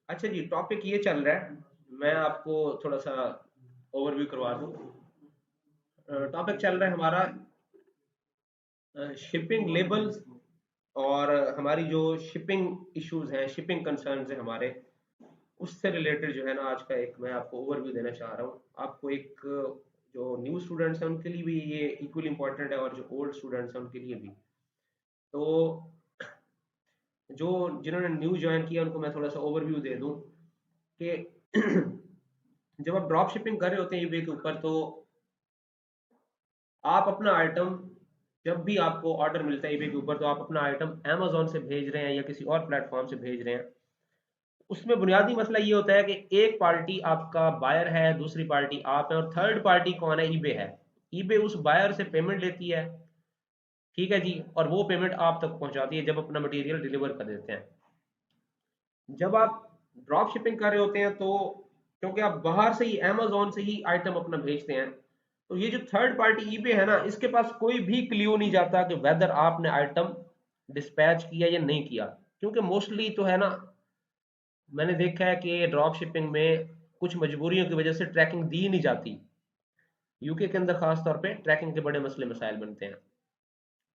अच्छा जी, टॉपिक ये चल रहा है, मैं आपको थोड़ा सा ओवरव्यू करवा दूं। टॉपिक चल रहा है हमारा शिपिंग लेबल्स और हमारी जो शिपिंग इश्यूज हैं, शिपिंग कंसर्न्स हैं हमारे, उससे रिलेटेड जो है ना आज का एक मैं आपको ओवरव्यू देना चाह रहा हूँ। आपको एक जो न्यू स्टूडेंट्स हैं उनके लिए भी ये इक्वली इंपॉर्टेंट है और जो ओल्ड स्टूडेंट्स हैं उनके लिए भी। तो जो जिन्होंने न्यू ज्वाइन किया उनको मैं थोड़ा सा ओवरव्यू दे दूं कि जब आप ड्रॉप शिपिंग कर रहे होते हैं ईबे के ऊपर, तो आप अपना आइटम, जब भी आपको ऑर्डर मिलता है ईबे के ऊपर, तो आप अपना आइटम अमेजोन से भेज रहे हैं या किसी और प्लेटफॉर्म से भेज रहे हैं। उसमें बुनियादी मसला ये होता है कि एक पार्टी आपका बायर है, दूसरी पार्टी आप है, और थर्ड पार्टी कौन है? ईबे है। ईबे उस बायर से पेमेंट लेती है, ठीक है जी, और वो पेमेंट आप तक पहुंचाती है जब अपना मटेरियल डिलीवर कर देते हैं। जब आप ड्रॉप शिपिंग कर रहे होते हैं, तो क्योंकि आप बाहर से ही अमेजोन से ही आइटम अपना भेजते हैं, तो ये जो थर्ड पार्टी ईबे है ना, इसके पास कोई भी क्लियो नहीं जाता कि वेदर आपने आइटम डिस्पैच किया या नहीं किया। क्योंकि मोस्टली तो है ना, मैंने देखा है कि ड्रॉप शिपिंग में कुछ मजबूरियों की वजह से ट्रैकिंग दी नहीं जाती। यूके के अंदर खास तौर पे ट्रैकिंग के बड़े मसले मसाइल बनते हैं।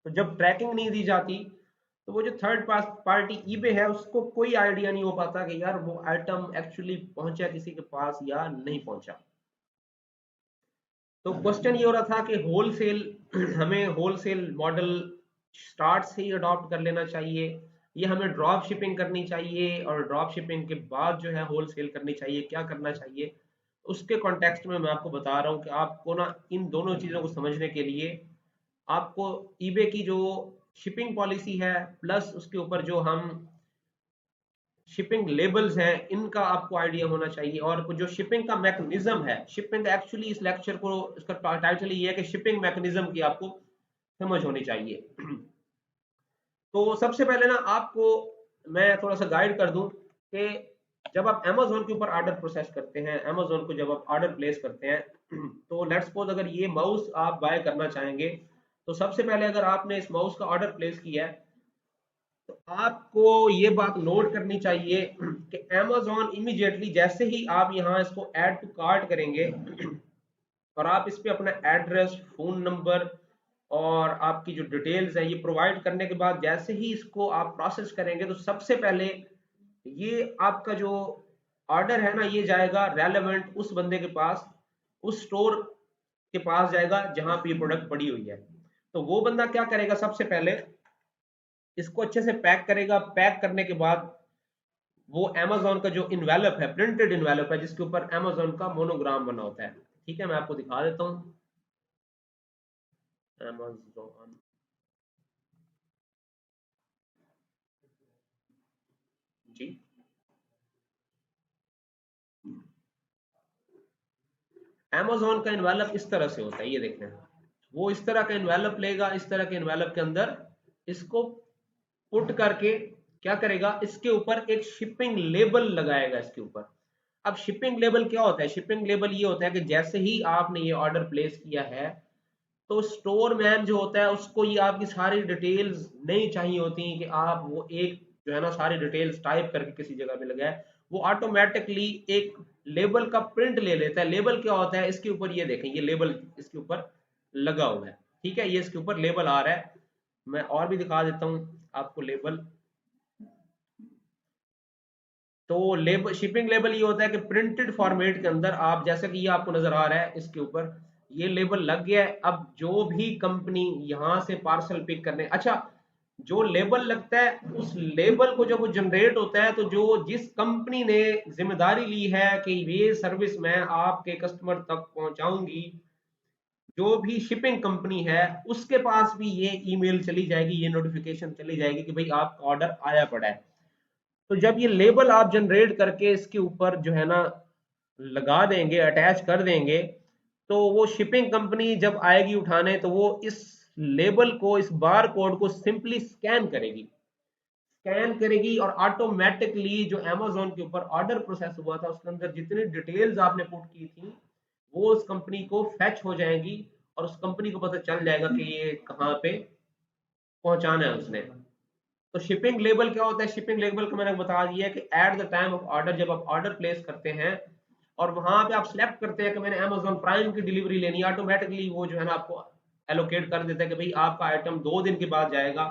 तो जब ट्रैकिंग नहीं दी जाती, तो वो जो थर्ड पार्टी ईबे है उसको कोई आइडिया नहीं हो पाता कि यार वो आइटम एक्चुअली पहुंचा किसी के पास या नहीं पहुंचा। तो क्वेश्चन ये हो रहा था कि होलसेल हमें होलसेल मॉडल स्टार्ट से ही अडॉप्ट कर लेना चाहिए, ये हमें ड्रॉप शिपिंग करनी चाहिए, और ड्रॉप शिपिंग के बाद जो है होलसेल करनी चाहिए, क्या करना चाहिए? उसके कॉन्टेक्स्ट में मैं आपको बता रहा हूँ कि आपको ना इन दोनों चीज़ों को समझने के लिए आपको ईबे की जो शिपिंग पॉलिसी है, प्लस उसके ऊपर जो हम शिपिंग लेबल्स हैं, इनका आपको आइडिया होना चाहिए। और जो शिपिंग का मैकेनिज्म है, शिपिंग एक्चुअली इस लेक्चर को, इसका टाइटल ये है कि शिपिंग मैकेनिज्म की आपको समझ होनी चाहिए। तो सबसे पहले ना आपको मैं थोड़ा सा गाइड कर दूं कि जब आप अमेजोन के ऊपर ऑर्डर प्रोसेस करते हैं, अमेजोन को जब आप ऑर्डर प्लेस करते हैं, तो लेट्स सपोज अगर ये माउस आप बाय करना चाहेंगे, तो सबसे पहले अगर आपने इस माउस का ऑर्डर प्लेस किया है, तो आपको ये बात नोट करनी चाहिए कि अमेजोन इमीडिएटली जैसे ही आप यहाँ इसको ऐड टू कार्ट करेंगे और आप इस पे अपना एड्रेस, फोन नंबर और आपकी जो डिटेल्स है ये प्रोवाइड करने के बाद जैसे ही इसको आप प्रोसेस करेंगे, तो सबसे पहले ये आपका जो ऑर्डर है ना, ये जाएगा रेलेवेंट उस बंदे के पास, उस स्टोर के पास जाएगा जहां पे ये प्रोडक्ट पड़ी हुई है। तो वो बंदा क्या करेगा? सबसे पहले इसको अच्छे से पैक करेगा। पैक करने के बाद वो अमेजोन का जो इन्वेलप है, प्रिंटेड इन्वेलप है, जिसके ऊपर अमेजोन का मोनोग्राम बना होता है, ठीक है, मैं आपको दिखा देता हूँ। अमेजोन जी, अमेजोन का इन्वेलप इस तरह से होता है, ये देखें। वो इस तरह का इन्वेलप लेगा, इस तरह के इन्वेलप के अंदर इसको पुट करके क्या करेगा, इसके ऊपर एक शिपिंग लेबल लगाएगा इसके ऊपर। अब शिपिंग लेबल क्या होता है? शिपिंग लेबल ये होता है कि जैसे ही आपने ये ऑर्डर प्लेस किया है, तो स्टोर मैन जो होता है उसको ये आपकी सारी डिटेल्स नहीं चाहिए होती कि आप वो एक जो है ना सारी डिटेल्स टाइप करके किसी जगह पे लगाए। वो ऑटोमेटिकली एक लेबल का प्रिंट ले लेता है। लेबल क्या होता है? इसके ऊपर ये देखें, ये लेबल इसके ऊपर लगा हुआ है, ठीक है, ये इसके ऊपर लेबल आ रहा है। मैं और भी दिखा देता हूँ आपको लेबल। तो लेबल, शिपिंग लेबल ये होता है कि प्रिंटेड फॉर्मेट के अंदर आप, जैसे कि ये आपको नजर आ रहा है इसके ऊपर ये लेबल लग गया है। अब जो भी कंपनी यहाँ से पार्सल पिक करने, अच्छा, जो लेबल लगता है उस लेबल को जब वो जनरेट होता है, तो जो जिस कंपनी ने जिम्मेदारी ली है कि ये सर्विस मैं आपके कस्टमर तक पहुंचाऊंगी, जो भी शिपिंग कंपनी है उसके पास भी ये ईमेल चली जाएगी, ये नोटिफिकेशन चली जाएगी कि भाई आपका ऑर्डर आया पड़ा है। तो जब ये लेबल आप जनरेट करके इसके ऊपर जो है ना लगा देंगे, अटैच कर देंगे, तो वो शिपिंग कंपनी जब आएगी उठाने, तो वो इस लेबल को, इस बार कोड को सिंपली स्कैन करेगी। स्कैन करेगी और ऑटोमेटिकली जो अमेजोन के ऊपर ऑर्डर प्रोसेस हुआ था उसके अंदर जितनी डिटेल्स आपने पुट की थी, वो उस कंपनी को फैच हो जाएंगी, और उस कंपनी को पता चल जाएगा कि ये कहाँ पे पहुंचाना है उसने। तो शिपिंग लेबल क्या होता है? शिपिंग लेबल को मैंने बता दिया कि at the time of order, जब आप ऑर्डर प्लेस करते हैं और वहां पे आप सिलेक्ट करते हैं कि मैंने Amazon प्राइम की डिलीवरी लेनी है, ऑटोमेटिकली वो जो है ना आपको एलोकेट कर देता है कि भाई आपका आइटम 2 दिन के बाद जाएगा।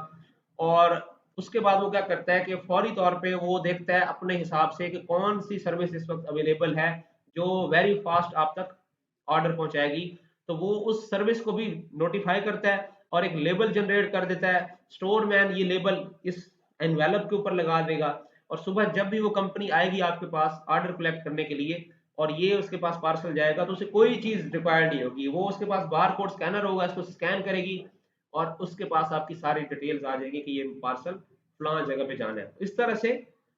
और उसके बाद वो क्या करता है कि फौरी तौर पे वो देखता है अपने हिसाब से कि कौन सी सर्विस इस वक्त अवेलेबल है जो वेरी फास्ट आप तक ऑर्डर पहुंचाएगी। तो वो उस सर्विस को भी नोटिफाई करता है और एक लेबल जनरेट कर देता है। स्टोर मैन ये लेबल इस एनवेलप के ऊपर लगा देगा और सुबह जब भी वो कंपनी आएगी आपके पास ऑर्डर कलेक्ट करने के लिए और ये उसके पास पार्सल जाएगा, तो उसे कोई चीज रिक्वायर्ड नहीं होगी, वो उसके पास बार कोड स्कैनर होगा, इसको स्कैन करेगी और उसके पास आपकी सारी डिटेल्स आ जाएगी कि ये पार्सल फलां जगह पे जाना है। इस तरह से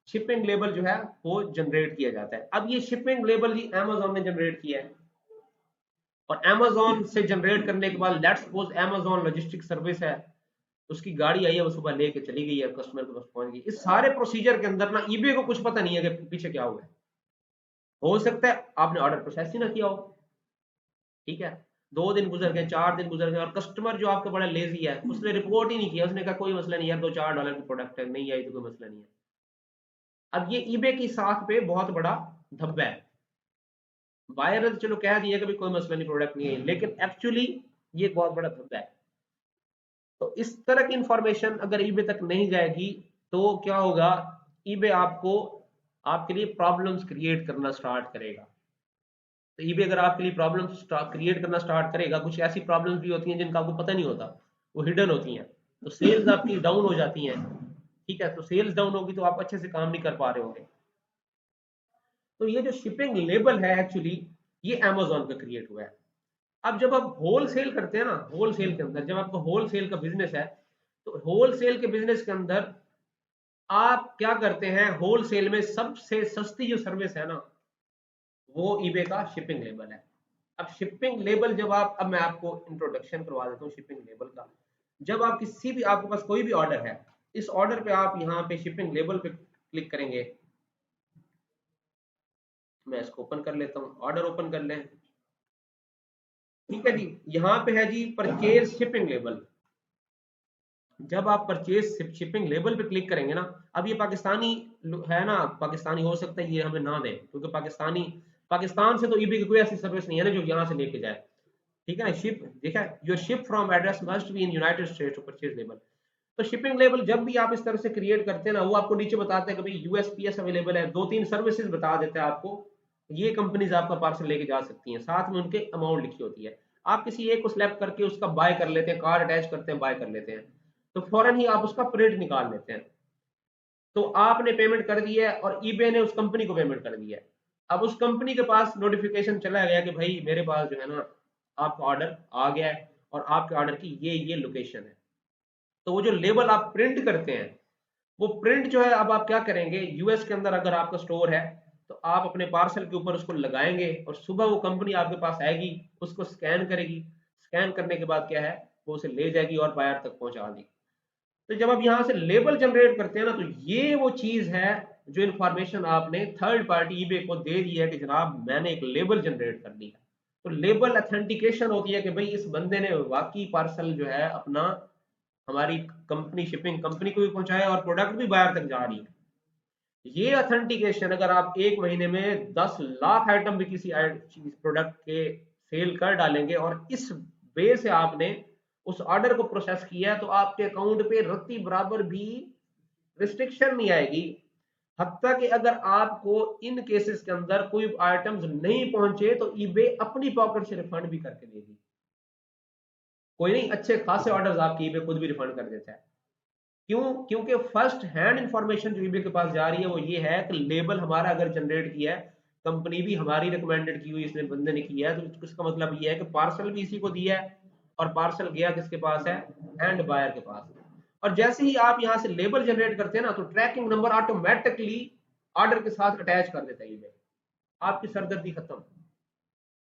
शिपिंग लेबल जो है वो जनरेट किया जाता है। अब ये शिपिंग लेबल ही Amazon ने जनरेट किया है और Amazon से जनरेट करने के बाद let's suppose Amazon logistic service है, उसकी गाड़ी आई है, वो सुबह लेके चली गई है, कस्टमर के पास पहुंच गई। इस सारे प्रोसीजर के अंदर ना ईबे को कुछ पता नहीं है कि पीछे क्या हुआ है। हो सकता है आपने ऑर्डर प्रोसेस ही ना किया हो, ठीक है, 2 दिन गुजर गए, 4 दिन गुजर गए और कस्टमर जो आपका बड़ा लेजी है उसने रिपोर्ट ही नहीं किया, उसने कहा कोई मसला नहीं यार, $2-4 की प्रोडक्ट है, नहीं आई तो कोई मसला नहीं है। अब ये ईबे की साख पे बहुत बड़ा धब्बा है। बायर ने तो चलो कह दिया कि भाई कोई मसला नहीं, प्रोडक्ट नहीं है, लेकिन एक्चुअली ये बहुत बड़ा धब्बा है। तो इस तरह की इंफॉर्मेशन अगर ईबे तक नहीं जाएगी तो क्या होगा, ईबे आपको आपके लिए प्रॉब्लम्स क्रिएट करना स्टार्ट करेगा। तो ईबे अगर आपके लिए प्रॉब्लम्स क्रिएट करना स्टार्ट करेगा, कुछ ऐसी प्रॉब्लम्स भी होती हैं जिनका आपको पता नहीं होता, वो हिडन होती हैं, तो सेल्स आपकी डाउन हो जाती हैं। ठीक है, तो सेल्स डाउन होगी तो आप अच्छे से काम नहीं कर पा रहे होंगे। तो ये जो शिपिंग लेबल है एक्चुअली ये Amazon का क्रिएट हुआ है। अब जब आप होल सेल करते हैं ना, होल सेल के अंदर जब आपका होल सेल का बिजनेस है, तो होल सेल के बिजनेस के अंदर आप क्या करते हैं, होल सेल में सबसे सस्ती जो सर्विस है ना वो ईबे का शिपिंग लेबल है। अब शिपिंग लेबल जब आप, अब मैं आपको इंट्रोडक्शन करवा देता हूँ शिपिंग लेबल का। जब आप किसी भी, आपके पास कोई भी ऑर्डर है, इस ऑर्डर पे आप यहाँ पे शिपिंग लेबल पे क्लिक करेंगे। मैं इसको ओपन कर लेता हूँ, ऑर्डर ओपन कर लें। ठीक है जी, यहाँ पे है जी परचेज शिपिंग लेबल। जब आप परचेज शिपिंग लेबल पे क्लिक करेंगे ना, अब ये पाकिस्तानी है ना, पाकिस्तानी हो सकता है ये हमें ना दे, क्योंकि पाकिस्तान से तो ईबी की कोई ऐसी सर्विस नहीं है ना जो यहाँ से लेके जाए। ठीक है ना, शिप देखा, your ship from address must be in United States to purchase label. तो शिपिंग लेबल जब भी आप इस तरह से क्रिएट करते हैं ना, वो आपको नीचे बताते हैं कि भाई यूएसपीएस अवेलेबल है, 2-3 सर्विसेज बता देते हैं आपको, ये कंपनीज आपका पार्सल लेके जा सकती हैं, साथ में उनके अमाउंट लिखी होती है। आप किसी एक को सिलेक्ट करके उसका बाय कर लेते हैं, कार्ड अटैच करते हैं, बाय कर लेते हैं, तो फौरन ही आप उसका प्रिंट निकाल लेते हैं। तो आपने पेमेंट कर दी है और ईबे ने उस कंपनी को पेमेंट कर दिया है। अब उस कंपनी के पास नोटिफिकेशन चला गया कि भाई मेरे पास जो है ना आपका ऑर्डर आ गया है और आपके ऑर्डर की ये लोकेशन है। तो वो जो लेबल आप प्रिंट करते हैं, वो प्रिंट जो है अब आप क्या करेंगे, यूएस के अंदर अगर आपका स्टोर है तो आप अपने पार्सल के ऊपर उसको लगाएंगे और सुबह वो कंपनी आपके पास आएगी, उसको स्कैन करेगी, स्कैन करने के बाद क्या है, वो उसे ले जाएगी और बायर तक पहुंचा देगी। तो जब आप यहाँ से लेबल जनरेट करते हैं ना, तो ये वो चीज है जो इन्फॉर्मेशन आपने थर्ड पार्टी ईबे को दे दी है कि जनाब मैंने एक लेबल जनरेट कर दिया। तो लेबल अथेंटिकेशन होती है कि भाई इस बंदे ने वाकई पार्सल जो है अपना हमारी कंपनी शिपिंग कंपनी को भी पहुंचाया और प्रोडक्ट भी बाहर तक जा रही है। ये अथेंटिकेशन अगर आप एक महीने में 10 लाख आइटम भी किसी प्रोडक्ट के सेल कर डालेंगे और इस वे से आपने उस ऑर्डर को प्रोसेस किया है, तो आपके अकाउंट पे रत्ती बराबर भी रिस्ट्रिक्शन नहीं आएगी। हत्ता कि अगर आपको इन केसेस के अंदर कोई आइटम्स नहीं पहुंचे तो ईबे अपनी पॉकेट से रिफंड भी करके देगी। कोई नहीं, अच्छे खासे ऑर्डर्स आपके ईबे खुद भी रिफंड कर देता है। क्यों? क्योंकि फर्स्ट हैंड इंफॉर्मेशन जो ईबे के पास जा रही है वो ये है कि लेबल हमारा अगर जनरेट किया है, कंपनी भी हमारी रिकमेंडेड की हुई इसने बंदे ने किया है, तो इसका मतलब ये है कि पार्सल भी इसी को दिया है और पार्सल गया किसके पास है, एंड बायर के पास। और जैसे ही आप यहाँ से लेबल जनरेट करते हैं ना, तो ट्रैकिंग नंबर ऑटोमेटिकली ऑर्डर के साथ अटैच कर देता है ईबे, आपकी सरदर्दी खत्म।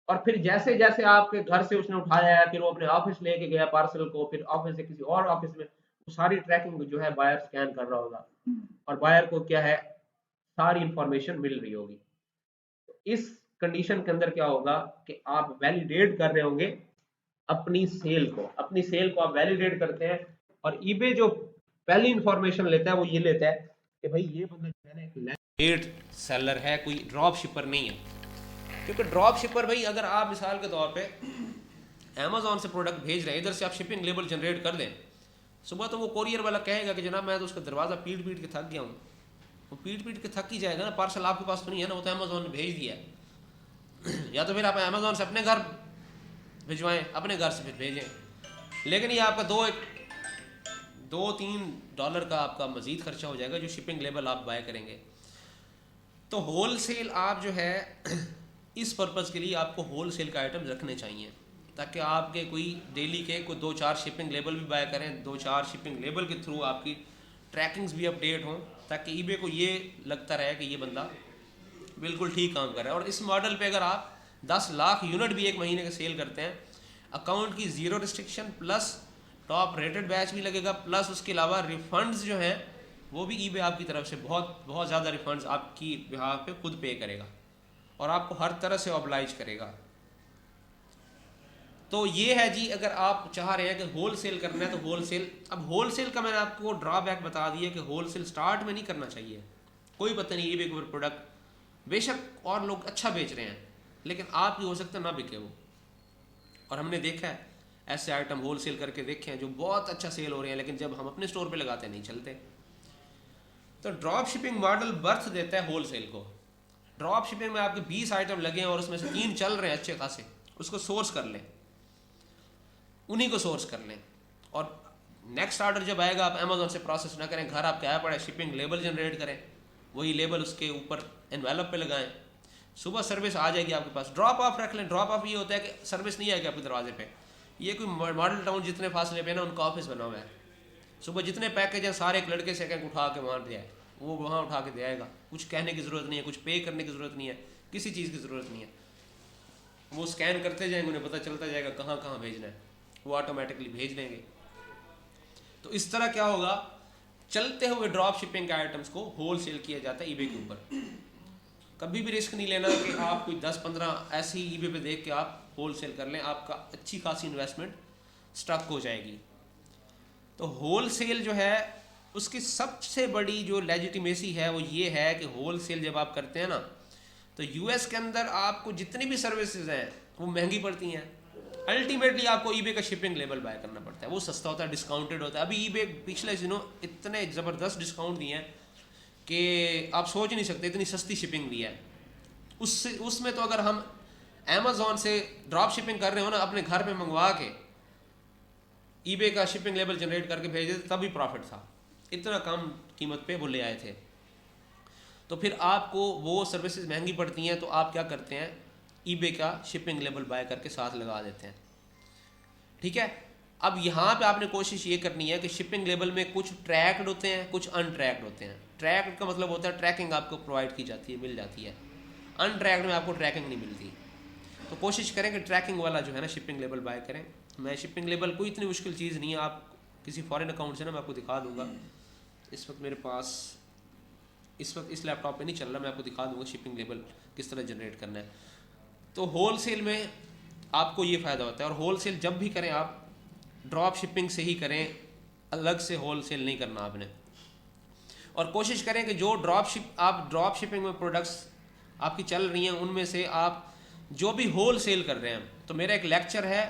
और फिर जैसे जैसे आपके घर से उसने उठाया है, फिर वो अपने ऑफिस लेके गया पार्सल को, फिर ऑफिस से किसी और ऑफिस में, वो सारी ट्रैकिंग जो है बायर स्कैन कर रहा होगा और बायर को क्या है, सारी इंफॉर्मेशन मिल रही होगी। तो इस कंडीशन के अंदर क्या होगा कि आप वैलिडेट कर रहे होंगे अपनी सेल को आप वैलिडेट करते हैं। और ईबे जो पहली इंफॉर्मेशन लेता है वो ये लेता है कि भाई ये बंदा जो है ना एक पेड सेलर है, कोई ड्रॉप शिपर नहीं है। क्योंकि ड्रॉप शिपर भाई, अगर आप मिसाल के तौर पे अमेजोन से प्रोडक्ट भेज रहे हैं, इधर से आप शिपिंग लेबल जनरेट कर दें, सुबह तो वो कोरियर वाला कहेगा कि जनाब मैं तो उसका दरवाज़ा पीट पीट के थक गया हूँ। वो पीट पीट के थक ही जाएगा ना, पार्सल आपके पास तो नहीं है ना, वो तो अमेजोन ने भेज दिया है। या तो फिर आप अमेजोन से अपने घर भिजवाएं, अपने घर से फिर भेजें। लेकिन ये आपका $2-3 का आपका मज़ीद खर्चा हो जाएगा जो शिपिंग लेबल आप बाय करेंगे। तो होल सेल आप जो है इस पर्पज़ के लिए आपको होल सेल का आइटम रखने चाहिए, ताकि आपके कोई डेली के कोई 2-4 शिपिंग लेबल भी बाय करें, 2-4 शिपिंग लेबल के थ्रू आपकी ट्रैकिंग्स भी अपडेट हों, ताकि ईबे को ये लगता रहे कि ये बंदा बिल्कुल ठीक काम कर रहा है। और इस मॉडल पे अगर आप 10 लाख यूनिट भी एक महीने के सेल करते हैं, अकाउंट की zero restriction, plus top rated batch भी लगेगा, प्लस उसके अलावा रिफंड्स जो हैं वो भी ईबे आपकी तरफ से बहुत बहुत ज़्यादा रिफंड्स आपकी बिहाफ पे खुद पे करेगा और आपको हर तरह से ऑब्लाइज करेगा। तो ये है जी, अगर आप चाह रहे हैं कि होल सेल करना है तो होल सेल। अब होल सेल का मैंने आपको ड्रॉबैक बता दिया कि होल सेल स्टार्ट में नहीं करना चाहिए। कोई पता नहीं ईबे के प्रोडक्ट बेशक और लोग अच्छा बेच रहे हैं, लेकिन आपकी हो सकता है ना बिके वो। और हमने देखा है ऐसे आइटम होल सेल करके देखे हैं जो बहुत अच्छा सेल हो रहे हैं, लेकिन जब हम अपने स्टोर पे लगाते नहीं चलते। तो ड्रॉप शिपिंग मॉडल बर्थ देता है होल सेल को। ड्रॉप शिपिंग में आपके 20 आइटम लगे हैं और उसमें से 3 चल रहे हैं अच्छे खासे, उसको सोर्स कर लें, उन्हीं को सोर्स कर लें। और नेक्स्ट ऑर्डर जब आएगा आप अमेजोन से प्रोसेस ना करें, घर आपके आया पड़ा है, शिपिंग लेबल जनरेट करें, वही लेबल उसके ऊपर एनवेलप पे लगाएं, सुबह सर्विस आ जाएगी आपके पास। ड्रॉप ऑफ रख लें। ड्रॉप ऑफ ये होता है कि सर्विस नहीं आएगी आपके दरवाजे पे। ये कोई मॉडल टाउन जितने फासले पे ना उनका ऑफिस बना हुआ है, सुबह जितने पैकेज हैं सारे एक लड़के से कहीं उठा के वहाँ दे आए, वो वहाँ उठा के दे आएगा। कुछ कहने की ज़रूरत नहीं है, कुछ पे करने की ज़रूरत नहीं है, किसी चीज़ की ज़रूरत नहीं है। वो स्कैन करते जाएंगे, उन्हें पता चलता जाएगा कहाँ कहाँ भेजना है, वो ऑटोमेटिकली भेज देंगे। तो इस तरह क्या होगा, चलते हुए ड्रॉप शिपिंग के आइटम्स को होल सेल किया जाता है ईबे के ऊपर। कभी भी रिस्क नहीं लेना कि आप कोई 10-15 ऐसे ही ईबे पे देख के आप होल सेल कर लें, आपका अच्छी खासी इन्वेस्टमेंट स्टक हो जाएगी। तो होल सेल जो है उसकी सबसे बड़ी जो लेजिटिमेसी है वो ये है कि होल सेल जब आप करते हैं ना, तो यूएस के अंदर आपको जितनी भी सर्विसेज हैं वो महंगी पड़ती हैं। अल्टीमेटली आपको ईबे का शिपिंग लेबल बाय करना पड़ता है, वो सस्ता होता है, डिस्काउंटेड होता है। अभी ईबे पिछले दिनों इतने ज़बरदस्त डिस्काउंट दिए हैं कि आप सोच नहीं सकते, इतनी सस्ती शिपिंग दी है। उसमें तो अगर हम अमेजोन से ड्रॉप शिपिंग कर रहे हो ना, अपने घर पे मंगवा के ईबे का शिपिंग लेबल जनरेट करके भेज देते तभी प्रॉफिट था। इतना कम कीमत पे वो ले आए थे। तो फिर आपको वो सर्विसेज महंगी पड़ती हैं, तो आप क्या करते हैं, ईबे का शिपिंग लेबल बाय करके साथ लगा देते हैं। ठीक है। अब यहाँ पे आपने कोशिश ये करनी है कि शिपिंग लेबल में कुछ ट्रैक्ड होते हैं, कुछ अनट्रैक्ड होते हैं। ट्रैक्ड का मतलब होता है ट्रैकिंग आपको प्रोवाइड की जाती है, मिल जाती है। अनट्रैक्ड में आपको ट्रैकिंग नहीं मिलती। तो कोशिश करें कि ट्रैकिंग वाला जो है ना शिपिंग लेबल बाय करें। मैं शिपिंग लेबल कोई इतनी मुश्किल चीज़ नहीं है, आप किसी फॉरेन अकाउंट से ना मैं आपको दिखा दूंगा। इस वक्त मेरे पास इस वक्त इस लैपटॉप पे नहीं चल रहा, मैं आपको दिखा दूंगा शिपिंग लेबल किस तरह जनरेट करना है। तो होल सेल में आपको ये फ़ायदा होता है। और होल सेल जब भी करें आप ड्रॉप शिपिंग से ही करें, अलग से होल सेल नहीं करना आपने। और कोशिश करें कि जो आप ड्रॉप शिपिंग में प्रोडक्ट्स आपकी चल रही हैं उनमें से आप जो भी होल सेल कर रहे हैं, तो मेरा एक लेक्चर है,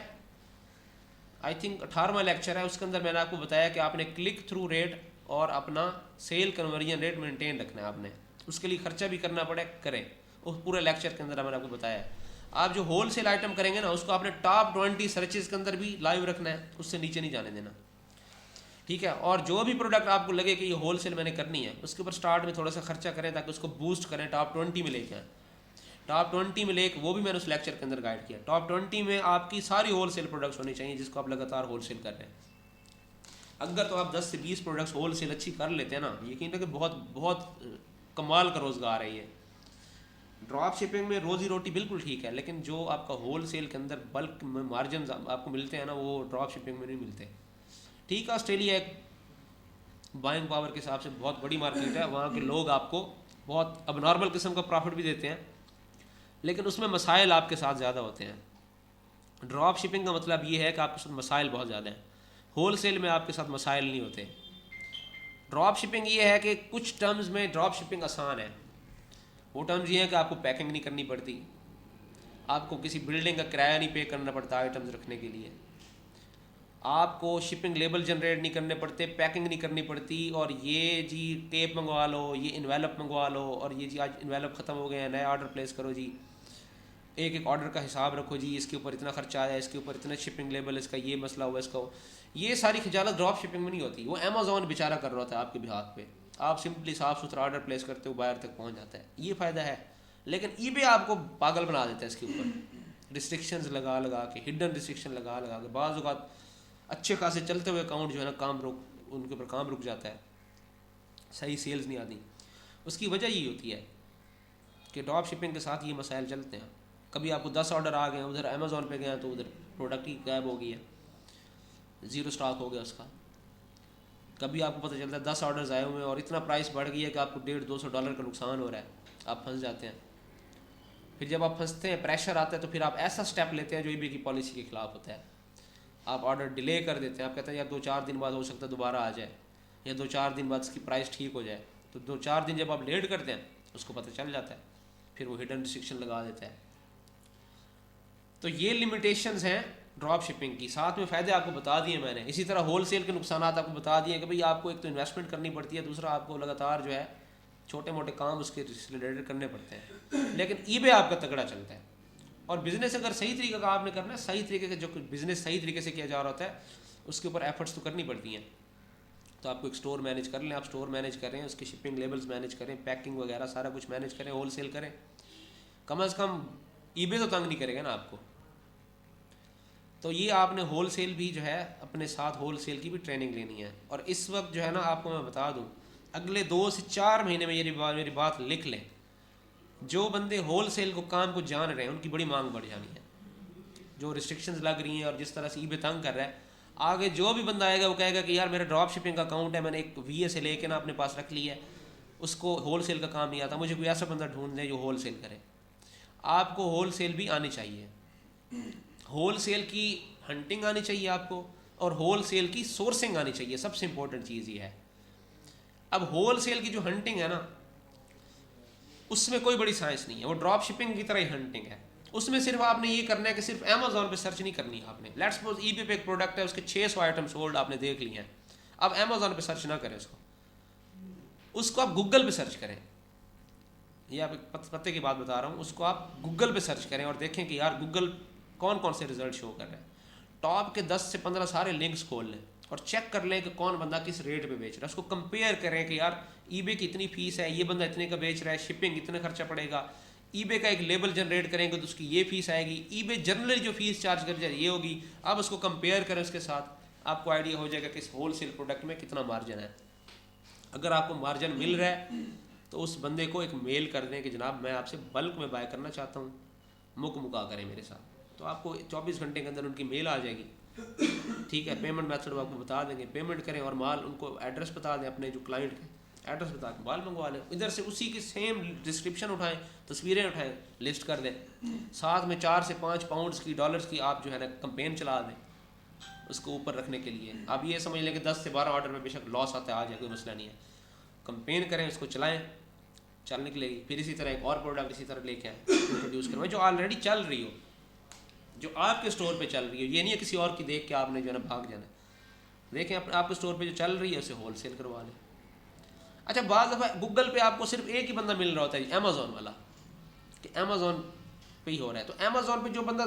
आई थिंक 18वां लेक्चर है, उसके अंदर मैंने आपको बताया कि आपने क्लिक थ्रू रेट और अपना सेल कन्वर्जन रेट मेंटेन रखना है। आपने उसके लिए खर्चा भी करना पड़े, करें। उस पूरे लेक्चर के अंदर मैंने आपको बताया है। आप जो होल सेल आइटम करेंगे ना, उसको आपने टॉप 20 सर्चेज के अंदर भी लाइव रखना है, उससे नीचे नहीं जाने देना। ठीक है। और जो भी प्रोडक्ट आपको लगे कि ये होल सेल मैंने करनी है, उसके ऊपर स्टार्ट में थोड़ा सा खर्चा करें ताकि उसको बूस्ट करें, टॉप 20 में लेके आए। टॉप 20 में लेके, वो भी मैंने उस लेक्चर के अंदर गाइड किया। टॉप 20 में आपकी सारी होल सेल प्रोडक्ट्स होनी चाहिए जिसको आप लगातार होल सेल कर रहे हैं। अगर तो आप 10 से 20 प्रोडक्ट्स होल सेल अच्छी कर लेते हैं ना, यकीन है कि बहुत बहुत कमाल का रोज़गार है ये। ड्रॉप शिपिंग में रोज़ी रोटी बिल्कुल ठीक है, लेकिन जो आपका होल सेल के अंदर बल्क में मार्जिन आपको मिलते हैं ना, वो ड्रॉप शिपिंग में नहीं मिलते। ठीक है, ऑस्ट्रेलिया एक बाइंग पावर के हिसाब से बहुत बड़ी मार्केट है, वहाँ के लोग आपको बहुत अबनॉर्मल किस्म का प्रॉफिट भी देते हैं, लेकिन उसमें मसाइल आपके साथ ज़्यादा होते हैं। ड्रॉप शिपिंग का मतलब ये है कि आपके साथ मसाइल बहुत ज़्यादा हैं। होल सेल में आपके साथ मसाइल नहीं होते। ड्रॉप शिपिंग ये है कि कुछ टर्म्स में ड्रॉप शिपिंग आसान है। वो टर्म्स ये हैं कि आपको पैकिंग नहीं करनी पड़ती, आपको किसी बिल्डिंग का किराया नहीं पे करना पड़ता आइटम्स रखने के लिए, आपको शिपिंग लेबल जनरेट नहीं करने पड़ते, पैकिंग नहीं करनी पड़ती, और ये जी टेप मंगवा लो, ये इन्वेलप मंगवा लो, और ये जी आज इन्वेलप ख़त्म हो गए हैं, नया ऑर्डर प्लेस करो जी, एक एक ऑर्डर का हिसाब रखो जी, इसके ऊपर इतना खर्चा आया, इसके ऊपर इतना शिपिंग लेबल, इसका ये मसला हुआ, इसका ये सारी खजालत ड्रॉप शिपिंग में नहीं होती। वो अमेज़ॉन बेचारा कर रहा होता है आपके बिहाफ पे, आप सिंपली साफ़ सुथरा ऑर्डर प्लेस करते हो, बायर तक पहुंच जाता है, ये फ़ायदा है। लेकिन ईबे आपको पागल बना देता है इसके ऊपर, रिस्ट्रिक्शंस लगा लगा के, हिडन रिस्ट्रिक्शन लगा लगा के, बाज़ औक़ात अच्छे खासे चलते हुए अकाउंट जो है ना उनके ऊपर काम रुक जाता है, सही सेल्स नहीं आती। उसकी वजह ये होती है कि ड्रॉप शिपिंग के साथ ये मसाइल चलते हैं। कभी आपको 10 ऑर्डर आ गए हैं, उधर अमेज़ॉन पे गए हैं तो उधर प्रोडक्ट ही गायब हो गई है, ज़ीरो स्टॉक हो गया उसका। कभी आपको पता चलता है 10 ऑर्डर्स आए हुए हैं और इतना प्राइस बढ़ गई है कि आपको $150-200 का नुकसान हो रहा है, आप फंस जाते हैं। फिर जब आप फंसते हैं, प्रेशर आता है, तो फिर आप ऐसा स्टेप लेते हैं जो ईबे की पॉलिसी के खिलाफ होता है। आप ऑर्डर डिले कर देते हैं, आप कहते हैं यार 2-4 दिन बाद हो सकता है दोबारा आ जाए, या 2-4 दिन बाद इसकी प्राइस ठीक हो जाए। तो 2-4 दिन जब आप लेट करते हैं उसको पता चल जाता है, फिर वो हिडन रिस्ट्रिक्शन लगा देता है। तो ये लिमिटेशंस हैं ड्रॉप शिपिंग की। साथ में फ़ायदे आपको बता दिए मैंने। इसी तरह होल सेल के नुकसान आपको बता दिए कि भाई आपको एक तो इन्वेस्टमेंट करनी पड़ती है, दूसरा आपको लगातार जो है छोटे मोटे काम उसके रिलेटेड करने पड़ते हैं। लेकिन ईबे आपका तगड़ा चलता है। और बिज़नेस अगर सही तरीके का आपने करना है, सही तरीके का जो बिज़नेस सही तरीके से किया जा रहा होता है, उसके ऊपर एफर्ट्स तो करनी पड़ती हैं। तो आपको एक स्टोर मैनेज कर लें, आप स्टोर मैनेज करें, उसके शिपिंग लेबल्स मैनेज करें, पैकिंग वगैरह सारा कुछ मैनेज करें, होल सेल करें। कम से कम ईबे तो तंग नहीं करेगा ना आपको। तो ये आपने होल सेल भी जो है अपने साथ होल सेल की भी ट्रेनिंग लेनी है। और इस वक्त जो है ना, आपको मैं बता दूं, अगले 2 से 4 महीने में मेरी बात लिख लें, जो बंदे होल सेल को काम को जान रहे हैं उनकी बड़ी मांग बढ़ जानी है। जो रिस्ट्रिक्शंस लग रही हैं और जिस तरह से ईबे तंग कर रहा है, आगे जो भी बंदा आएगा वो कहेगा कि यार मेरा ड्रॉप शिपिंग का अकाउंट है, मैंने एक VA से लेके ना अपने पास रख लिया है, उसको होल सेल का काम नहीं आता, मुझे कोई ऐसा बंदा ढूंढ दे जो होल सेल करे। आपको होल सेल भी आनी चाहिए, होल सेल की हंटिंग आनी चाहिए आपको, और होल सेल की सोर्सिंग आनी चाहिए। सबसे इंपॉर्टेंट चीज़ ये है। अब होल सेल की जो हंटिंग है ना, उसमें कोई बड़ी साइंस नहीं है, वो ड्रॉप शिपिंग की तरह ही हंटिंग है। उसमें सिर्फ आपने ये करना है कि सिर्फ अमेज़ॉन पे सर्च नहीं करनी है आपने। लेट्स सपोज ईबे पे एक प्रोडक्ट है, उसके 600 आइटम सोल्ड आपने देख लिए हैं। अब अमेज़ॉन पे सर्च ना करें उसको आप गूगल पे सर्च करें। ये आप एक पत्ते की बात बता रहा हूँ, उसको आप गूगल पे सर्च करें और देखें कि यार गूगल कौन कौन से रिजल्ट शो कर रहा है। टॉप के 10 से 15 सारे लिंक्स खोल लें और चेक कर लें कि कौन बंदा किस रेट पे बेच रहा है। उसको कंपेयर करें कि यार ईबे की इतनी फीस है, ये बंदा इतने का बेच रहा है, शिपिंग इतने खर्चा पड़ेगा। ईबे का एक लेबल जनरेट करेंगे तो उसकी ये फीस आएगी, ईबे जनरली जो फीस चार्ज कर जाए ये होगी। अब उसको कंपेयर करें उसके साथ, आपको आइडिया हो जाएगा कि इस होल सेल प्रोडक्ट में कितना मार्जिन है। अगर आपको मार्जिन मिल रहा है तो उस बंदे को एक मेल कर दें कि जनाब मैं आपसे बल्क में बाय करना चाहता हूँ, मुका करें मेरे साथ। तो आपको 24 घंटे के अंदर उनकी मेल आ जाएगी। ठीक है, पेमेंट मेथड वो आपको बता देंगे, पेमेंट करें और माल उनको एड्रेस बता दें, अपने जो क्लाइंट के एड्रेस बता के माल मंगवा लें। इधर से उसी की सेम डिस्क्रिप्शन उठाएं, तस्वीरें उठाएं, लिस्ट कर दें। साथ में 4 से 5 पाउंड्स की, डॉलर्स की आप जो है ना कंपेन चला दें उसको ऊपर रखने के लिए। आप ये समझ लें कि 10 से 12 ऑर्डर में बेशक लॉस आता है, आ जाए, कोई मसला नहीं है। कंपेन करें, उसको चलाएं, चलने के लिए। फिर इसी तरह एक और प्रोडक्ट इसी तरह लेके आए, इंट्रोड्यूस करवाएं जो ऑलरेडी चल रही हो, जो आपके स्टोर पे चल रही हो। ये नहीं है किसी और की देख के आपने जो है ना भाग जाना। देखें आपके स्टोर पे जो चल रही है उसे होल सेल करवा लें। अच्छा, बाज़ दफ़ा गूगल पे आपको सिर्फ एक ही बंदा मिल रहा होता है, अमेज़ॉन वाला, कि अमेज़ॉन पे ही हो रहा है। तो अमेज़ॉन पे जो बंदा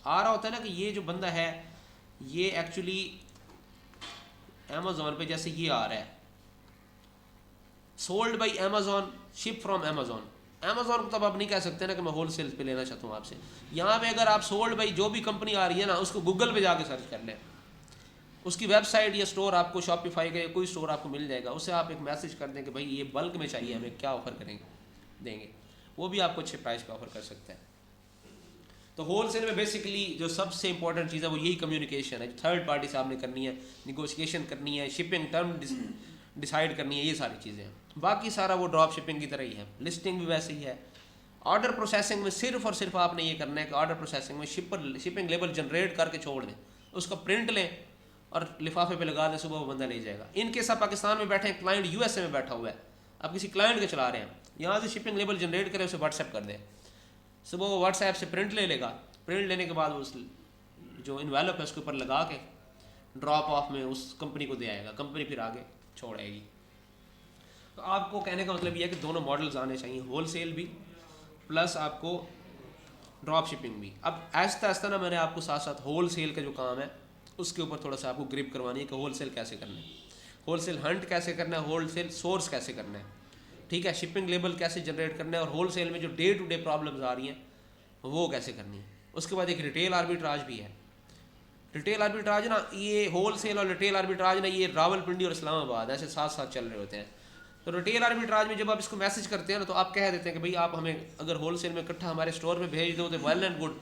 आ रहा होता है ना, कि ये जो बंदा है ये एक्चुअली अमेज़ॉन पे जैसे ये आ रहा है, sold by Amazon, ship from Amazon. Amazon को तब आप नहीं कह सकते ना कि मैं होल सेल पे लेना चाहता हूँ आपसे। यहाँ पे अगर आप सोल्ड बाई जो भी कंपनी आ रही है ना, उसको गूगल पे जाके सर्च कर लें, उसकी वेबसाइट या स्टोर आपको शॉपिफाई का कोई स्टोर आपको मिल जाएगा। उससे आप एक मैसेज कर दें कि भाई ये बल्क में चाहिए, हमें क्या ऑफ़र देंगे, वो भी आपको अच्छे प्राइस पे ऑफ़र कर सकता है। तो होल सेल में बेसिकली जो सबसे इंपॉर्टेंट चीज़ है वो यही कम्युनिकेशन है। थर्ड पार्टी से आपने करनी है, निगोशिएशन करनी है, शिपिंग टर्म डिसाइड करनी है, ये सारी चीज़ें हैं। बाकी सारा वो ड्रॉप शिपिंग की तरह ही है, लिस्टिंग भी वैसे ही है। ऑर्डर प्रोसेसिंग में सिर्फ और सिर्फ आपने ये करना है कि ऑर्डर प्रोसेसिंग में शिपिंग लेबल जनरेट करके छोड़ दें, उसका प्रिंट लें और लिफाफे पे लगा दें, सुबह वो बंदा ले जाएगा। इन केस आप पाकिस्तान में बैठे हैं, क्लाइंट यूएसए में बैठा हुआ है, आप किसी क्लाइंट के चला रहे हैं, यहाँ से शिपिंग लेबल जनरेट करें, उसे व्हाट्सएप कर दें, सुबह वो व्हाट्सएप से प्रिंट ले लेगा, प्रिंट लेने के बाद उस जो इन्वेलप है उसके ऊपर लगा के ड्रॉप ऑफ में उस कंपनी को दे आएगा, कंपनी फिर आगे छोड़ेगी। तो आपको कहने का मतलब ये है कि दोनों मॉडल्स आने चाहिए, होल सेल भी प्लस आपको ड्रॉप शिपिंग भी। अब आहिस्ता आहिस्ता ना मैंने आपको साथ साथ होल सेल का जो काम है उसके ऊपर थोड़ा सा आपको ग्रिप करवानी है कि होल सेल कैसे करना है, होल सेल हंट कैसे करना है, होल सेल सोर्स कैसे करना है, ठीक है, शिपिंग लेबल कैसे जनरेट करना है, और होल सेल में जो डे टू डे प्रॉब्लम्स आ रही हैं वो कैसे करनी है। उसके बाद एक रिटेल आर्बिट्राज भी है। रिटेल आर्बिट्राज ना, ये होल सेल और रिटेल आर्बिट्राज ना, ये रावलपिंडी और इस्लामाबाद ऐसे साथ साथ चल रहे होते हैं। तो रिटेल आर्बिट्राज में जब आप इसको मैसेज करते हैं ना, तो आप कह देते हैं कि भाई आप हमें अगर होल सेल में इकट्ठा हमारे स्टोर में भेज दो तो वेल एंड गुड,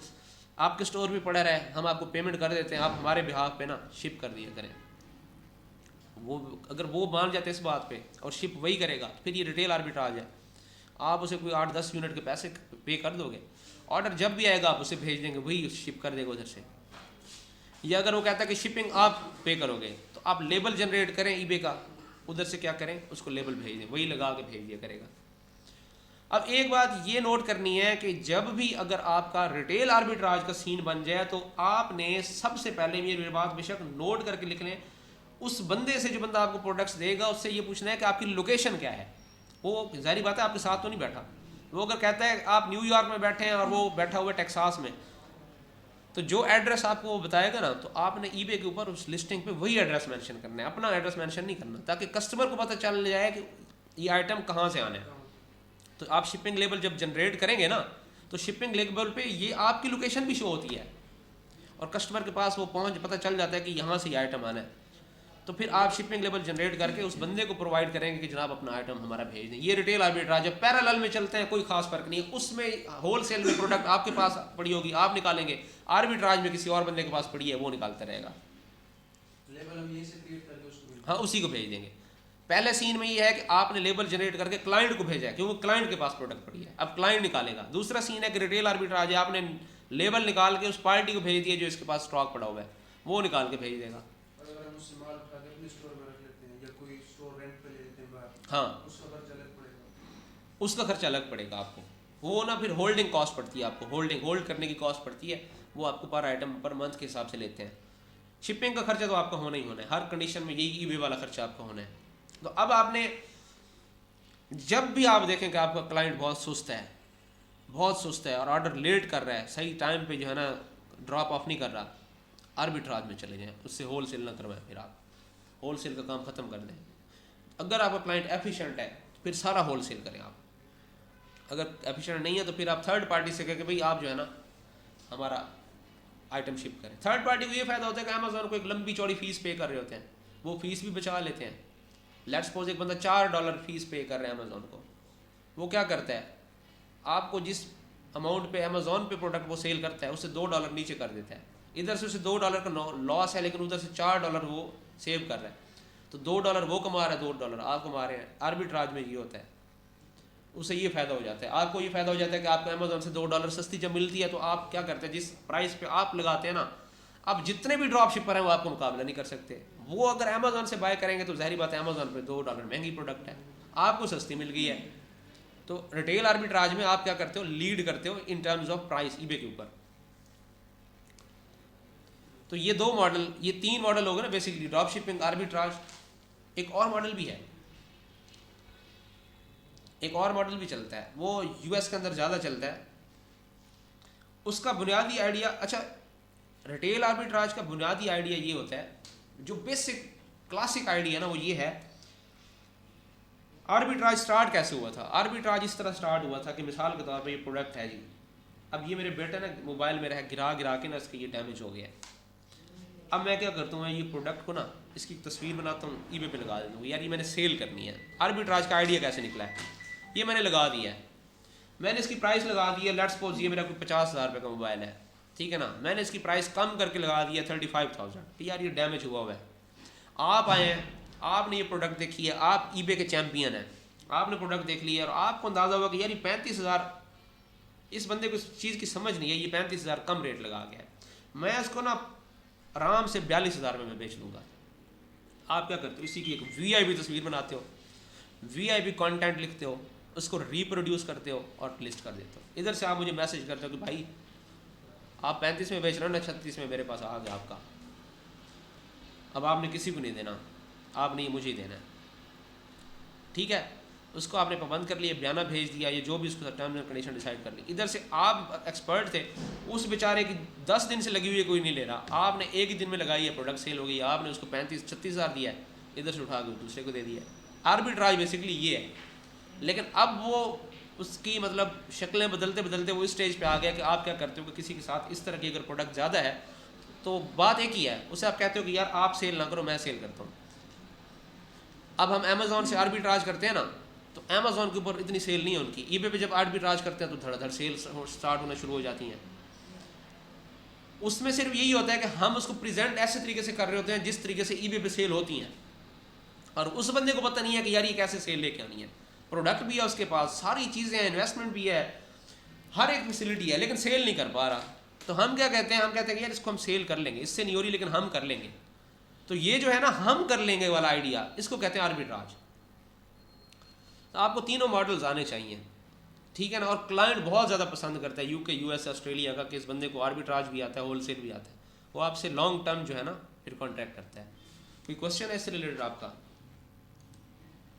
आपके स्टोर भी पड़ा रहे, हम आपको पेमेंट कर देते हैं, आप हमारे बिहाफ पे ना शिप कर दिया करें। वो अगर वो मान जाते इस बात पे और शिप वही करेगा, फिर ये रिटेल आर्बिट्राज है। आप उसे कोई 8-10 यूनिट के पैसे पे कर दोगे, ऑर्डर जब भी आएगा आप उसे भेज देंगे, वही शिप कर देगा उधर से। या अगर वो कहता है कि शिपिंग आप पे करोगे, तो आप लेबल जनरेट करें ईबे का, उधर से क्या करें, उसको लेबल भेज दें, वही लगा के भेज दिया करेगा। अब एक बात ये नोट करनी है कि जब भी अगर आपका रिटेल आर्बिट्राज का सीन बन जाए, तो आपने सबसे पहले ये बात बेशक नोट करके लिख लें, उस बंदे से जो बंदा आपको प्रोडक्ट्स देगा उससे ये पूछना है कि आपकी लोकेशन क्या है। वो जाहिर बात है आपके साथ तो नहीं बैठा, वो अगर कहता है आप न्यूयॉर्क में बैठे हैं और वो बैठा हुआ है टेक्सास में, तो जो एड्रेस आपको वो बताएगा ना, तो आपने ईबे के ऊपर उस लिस्टिंग पे वही एड्रेस मेंशन करना है, अपना एड्रेस मेंशन नहीं करना, ताकि कस्टमर को पता चल जाए कि ये आइटम कहाँ से आना है। तो आप शिपिंग लेबल जब जनरेट करेंगे ना, तो शिपिंग लेबल पे ये आपकी लोकेशन भी शो होती है और कस्टमर के पास वो पहुँच पता चल जाता है कि यहाँ से ये आइटम आना है। तो फिर आप शिपिंग लेबल जनरेट करके उस बंदे को प्रोवाइड करेंगे कि जनाब अपना आइटम हमारा भेज दें। ये रिटेल आर्बिट्राज जब पैरेलल में चलते हैं, कोई खास फर्क नहीं है, उसमें होल सेल में प्रोडक्ट आपके पास पड़ी होगी आप निकालेंगे, आर्बिट्राज में किसी और बंदे के पास पड़ी है वो निकालता रहेगा, लेबल हम यहीं से क्रिएट करके उसको हाँ उसी को भेज देंगे। पहले सीन में ये है कि आपने लेबल जनरेट करके क्लाइंट को भेजा है, क्योंकि क्लाइंट के पास प्रोडक्ट पड़ी है, अब क्लाइंट निकालेगा। दूसरा सीन है कि रिटेल आर्बिट्राज है, आपने लेबल निकाल के उस पार्टी को भेज दिया जो इसके पास स्टॉक पड़ा हुआ है, वो निकाल के भेज देगा। अगर हम उससे माल उठा के अपने स्टोर में रख लेते हैं या कोई स्टोर रेंट पे ले लेते हैं बाहर, हाँ उसका खर्चा अलग पड़ेगा, उसका खर्चा अलग पड़ेगा आपको, वो ना फिर होल्डिंग कॉस्ट पड़ती है आपको, होल्ड करने की कॉस्ट पड़ती है, वो आपको पर आइटम पर मंथ के हिसाब से लेते हैं। शिपिंग का खर्चा तो आपका होना ही होना है, हर कंडीशन में यही ईबे वाला खर्चा आपका होना है। तो अब आपने जब भी आप देखें कि आपका क्लाइंट बहुत सुस्त है और ऑर्डर लेट कर रहा है, सही टाइम पे जो है ना ड्रॉप ऑफ नहीं कर रहा, आर्बिट्राज में चले जाएं, उससे होल सेल ना करवाएं, फिर आप होल सेल का काम ख़त्म कर दें। अगर आपका क्लाइंट एफिशिएंट है तो फिर सारा होल सेल करें आप, अगर एफिशिएंट नहीं है तो फिर आप थर्ड पार्टी से कह के भाई आप जो है ना हमारा आइटम शिप करें। थर्ड पार्टी को ये फ़ायदा होता है कि अमेज़ॉन को एक लंबी चौड़ी फीस पे कर रहे होते हैं, वो फीस भी बचा लेते हैं। लेट्स सपोज एक बंदा $4 फीस पे कर रहा है अमेज़ॉन को, वो क्या करता है, आपको जिस अमाउंट पे अमेज़ॉन पे प्रोडक्ट वो सेल करता है उससे $2 नीचे कर देता है, इधर से उसे $2 का लॉस है, लेकिन उधर से $4 वो सेव कर रहा है, तो $2 वो कमा रहा है, $2 आप कमा रहे हैं। आर्बिट्राज में ये होता है, उसे ये फ़ायदा हो जाता है, आपको ये फ़ायदा हो जाता है कि आपको अमेज़ॉन से $2 सस्ती जब मिलती है, तो आप क्या करते हैं, जिस प्राइस पे आप लगाते हैं ना, आप जितने भी ड्रॉप शिपर हैं वो आपको मुकाबला नहीं कर सकते। वो अगर अमेज़ॉन से बाय करेंगे तो ज़ाहिर बात है अमेज़ॉन पे $2 महंगी प्रोडक्ट है, आपको सस्ती मिल गई है। तो रिटेल आर्बिट्राज में आप क्या करते हो, लीड करते हो in terms of price eBay के ऊपर। तो ये दो मॉडल, ये 3 मॉडल हो गए ना बेसिकली, ड्रॉप शिपिंग, आर्बिट्राज। एक और मॉडल भी है, एक और मॉडल भी चलता है, वो यूएस के अंदर ज़्यादा चलता है। उसका बुनियादी आइडिया, अच्छा रिटेल आर्बिट्राज का बुनियादी आइडिया ये होता है, जो बेसिक क्लासिक आइडिया ना वो ये है, आर्बिट्राज स्टार्ट कैसे हुआ था। आर्बिट्राज इस तरह स्टार्ट हुआ था कि मिसाल के तौर पे ये प्रोडक्ट है जी, अब ये मेरे बेटे ने मोबाइल में गिरा के ना इसका ये डैमेज हो गया है। अब मैं क्या करता हूँ, ये प्रोडक्ट को ना इसकी तस्वीर बनाता हूँ, ईबे पे लगा देता हूँ, यार ये मैंने सेल करनी है। आर्बिट्राज का आइडिया कैसे निकला है, ये मैंने लगा दिया है, मैंने इसकी प्राइस लगा दी है, लेट्स सपोज ये मेरा कोई 50,000 रुपये का मोबाइल है, ठीक है ना, मैंने इसकी प्राइस कम करके लगा दी है 35,000, यार ये डैमेज हुआ हुआ है। आप आए हैं, आपने ये प्रोडक्ट देखी है, आप ईबे के चैम्पियन हैं, आपने प्रोडक्ट देख लिया और आपको अंदाज़ा हुआ कि यार ये 35,000, इस बंदे को इस चीज़ की समझ नहीं है, ये 35,000 कम रेट लगा गया है, मैं इसको ना आराम से 42,000 में मैं बेच लूँगा। आप क्या करते हो, इसी की एक VIP तस्वीर बनाते हो, VIP कंटेंट लिखते हो, उसको रिप्रोड्यूस करते हो और लिस्ट कर देते हो। इधर से आप मुझे मैसेज करते हो कि भाई आप 35 में बेच रहे हो ना, 36 में मेरे पास आ गया आपका, अब आपने किसी को नहीं देना, आपने ये मुझे ही देना है, ठीक है। उसको आपने पाबंद कर लिया, बयाना भेज दिया, ये जो भी उसको टर्म्स एंड कंडीशन डिसाइड कर ली। इधर से आप एक्सपर्ट थे, उस बेचारे की 10 दिन से लगी हुई है, कोई नहीं ले रहा, आपने एक ही दिन में लगाई है, प्रोडक्ट सेल हो गई, आपने उसको 35-36 हज़ार दिया है, इधर से उठा के दूसरे को दे दिया है। आर्बिट्राज बेसिकली ये है। लेकिन अब वो उसकी मतलब शक्लें बदलते बदलते वो इस स्टेज पे आ गया कि आप क्या करते हो कि किसी के साथ इस तरह की अगर प्रोडक्ट ज़्यादा है तो बात एक ही है, उसे आप कहते हो कि यार आप सेल ना करो, मैं सेल करता हूँ। अब हम अमेज़ॉन से आर्बिट्राज करते हैं ना, तो अमेज़ॉन के ऊपर इतनी सेल नहीं है उनकी। ईबे पे जब आर्बिट्राज करते हैं तो धड़ाधड़ सेल स्टार्ट होना शुरू हो जाती हैं। उसमें सिर्फ यही होता है कि हम उसको प्रेजेंट ऐसे तरीके से कर रहे होते हैं जिस तरीके से ईबे पे सेल होती हैं, और उस बंदे को पता नहीं है कि यार ये कैसे सेल लेके आनी है। प्रोडक्ट भी है उसके पास, सारी चीज़ें हैं, इन्वेस्टमेंट भी है, हर एक फैसिलिटी है, लेकिन सेल नहीं कर पा रहा। तो हम क्या कहते हैं, हम कहते हैं कि यार इसको हम सेल कर लेंगे, इससे नहीं हो रही लेकिन हम कर लेंगे। तो ये जो है ना हम कर लेंगे वाला आइडिया, इसको कहते हैं आर्बिट्राज। तो आपको तीनों मॉडल्स आने चाहिए, ठीक है ना। और क्लाइंट बहुत ज़्यादा पसंद करता है UK, US, ऑस्ट्रेलिया का कि इस बंदे को आर्बिट्राज भी आता है, होलसेल भी आता है। वो आपसे लॉन्ग टर्म जो है ना फिर कॉन्ट्रैक्ट करता है। कोई क्वेश्चन है इससे रिलेटेड आपका?